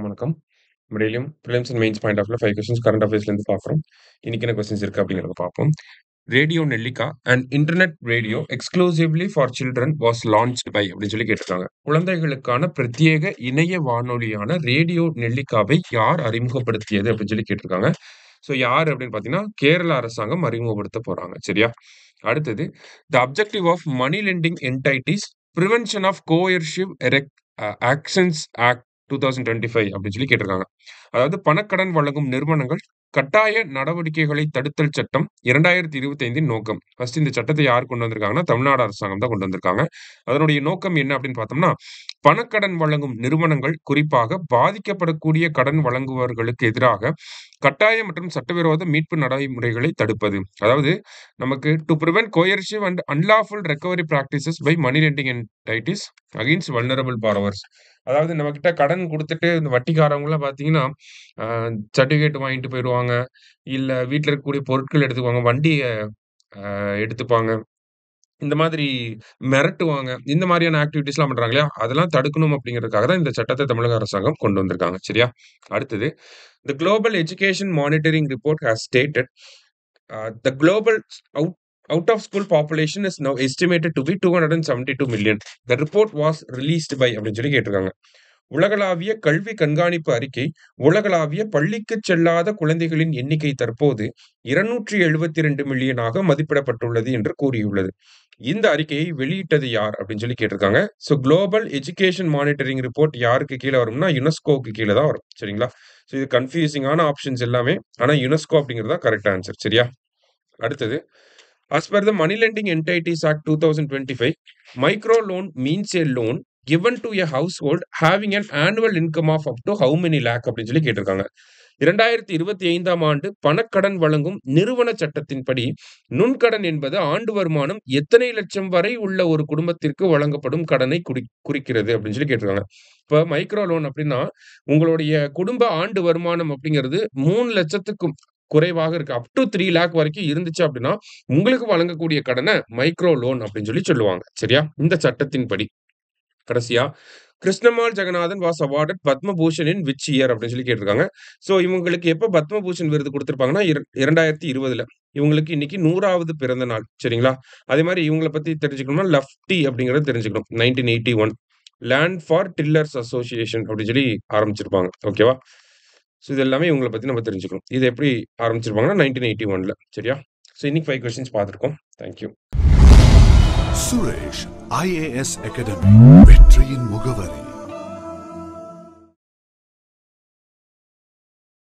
வணக்கம். டெய்லியும் prelims and mains point of வியூல 5 கொஸ்டின்ஸ் கரண்ட் அஃபேர்ஸ்லேருந்து பார்க்குறோம். இன்னைக்கு என்ன கொஸ்டின்ஸ் இருக்கு அப்படிங்கிறத பார்ப்போம். Radio Nellikka and internet radio exclusively for children was launched by அப்படின்னு சொல்லி கேட்டிருக்காங்க. குழந்தைகளுக்கான பிரத்யேக இணைய வானொலியான ரேடியோ நெல்லிக்காவை யார் அறிமுகப்படுத்தியது அப்படின்னு சொல்லி கேட்டிருக்காங்க. ஸோ யார் அப்படின்னு பார்த்தீங்கன்னா கேரள அரசாங்கம் அறிமுகப்படுத்த போறாங்க. சரியா? அடுத்தது the objective of money lending entities prevention of coercive actions act 2025 அப்படின்னு சொல்லி கேட்டிருக்காங்க. அதாவது பணக்கடன் வழங்கும் நிறுவனங்கள் கட்டாய நடவடிக்கைகளை தடுத்தல் சட்டம் 2025 நோக்கம். ஃபர்ஸ்ட் இந்த சட்டத்தை யார் கொண்டு வந்திருக்காங்கன்னா தமிழ்நாடு அரசாங்கம் தான் கொண்டு வந்திருக்காங்க. அதனுடைய நோக்கம் என்ன அப்படின்னு பார்த்தோம்னா பணக்கடன் வழங்கும் நிறுவனங்கள் குறிப்பாக பாதிக்கப்படக்கூடிய கடன் வழங்குபவர்களுக்கு எதிராக கட்டாய மற்றும் சட்டவிரோத மீட்பு நடைமுறைகளை தடுப்பது. அதாவது நமக்கு to prevent coercive and unlawful recovery practices by money lending entities against vulnerable borrowers. அதாவது நம்ம கிட்ட கடன் கொடுத்துட்டு இந்த வட்டிக்காரவங்களாம் பார்த்தீங்கன்னா சர்டிஃபிகேட் வாங்கிட்டு போயிடுவாங்க, இல்ல வீட்டில் இருக்கக்கூடிய பொருட்கள் எடுத்துக்குவாங்க, வண்டியை எடுத்துப்பாங்க, இந்த மாதிரி மிரட்டுவாங்க. இந்த மாதிரியான ஆக்டிவிட்டிஸ்லாம் பண்றாங்க இல்லையா? அதெல்லாம் தடுக்கணும் அப்படிங்கிறதுக்காக தான் இந்த சட்டத்தை தமிழக அரசாங்கம் கொண்டு வந்திருக்காங்க. சரியா? அடுத்தது தி global education monitoring report has stated the global out of school population is now estimated to be 272 million. The report was released by அப்படின்னு சொல்லி கேட்டிருக்காங்க. உலகளாவிய கல்வி கண்காணிப்பு அறிக்கை உலகளாவிய பள்ளிக்கு செல்லாத குழந்தைகளின் எண்ணிக்கை தற்போது 272 மில்லியனாக மதிப்பிடப்பட்டுள்ளது என்று கூறியுள்ளது. இந்த அறிக்கையை வெளியிட்டது யார் அப்படின்னு சொல்லி கேட்டிருக்காங்க. So global education monitoring report யாருக்கு கீழே வரும்னா யுனெஸ்கோக்கு கீழே தான் வரும். சரிங்களா? ஸோ இது கன்ஃபியூசிங்கான ஆப்ஷன்ஸ் எல்லாமே, ஆனால் யுனெஸ்கோ அப்படிங்கிறது தான் கரெக்ட் ஆன்சர். சரியா? அடுத்தது as per the Money Lending Entities Act 2025, micro loan means a loan given to a household having an annual income of up to how many lakh அப்படின்னு சொல்லி கேட்டிருக்காங்க. 2025ஆம் ஆண்டு பணக்கடன் வழங்கும் நிறுவன சட்டத்தின்படி நுண்கடன் என்பது ஆண்டு வருமானம் எத்தனை லட்சம் வரை உள்ள ஒரு குடும்பத்திற்கு வழங்கப்படும் கடனை குறிக்கிறது அப்படின்னு சொல்லி கேட்டிருக்காங்க. இப்போ மைக்ரோ லோன் அப்படின்னா உங்களுடைய குடும்ப ஆண்டு வருமானம் அப்படிங்கிறது 3 லட்சத்துக்கும் குறைவாக இருக்கு, அப் டு 3 லேக் வரைக்கும் இருந்துச்சு அப்படின்னா உங்களுக்கு வழங்கக்கூடிய கடனை மைக்ரோ லோன் அப்படின்னு சொல்லி சொல்லுவாங்க. சரியா? இந்த சட்டத்தின்படி. கடைசியா Krishnammal Jagannathan was awarded Padma Bhushan in which year அப்படின்னு சொல்லி கேட்டிருக்காங்க. ஸோ இவங்களுக்கு எப்போ பத்மபூஷன் விருது கொடுத்திருப்பாங்கன்னா 2020. இவங்களுக்கு இன்னைக்கு 100வது பிறந்த நாள். சரிங்களா? அதே மாதிரி இவங்களை பத்தி தெரிஞ்சுக்கணும்னா லெஃப்டி அப்படிங்கறது தெரிஞ்சுக்கணும். 1981 லேண்ட் ஃபார் டில்லர்ஸ் அசோசியேஷன் அப்படின்னு சொல்லி ஆரம்பிச்சிருப்பாங்க. ஓகேவா? ஸோ இது எல்லாமே இவங்களை பத்தி நம்ம தெரிஞ்சுக்கணும். இது எப்படி ஆரம்பிச்சிருப்பாங்கன்னா 1981. சரியா? ஸோ இன்னைக்கு 5 கொஸ்டின்ஸ் பார்த்துருக்கோம். தேங்க்யூ. சுரேஷ் IAS அகாடமி வெற்றியின் முகவரி.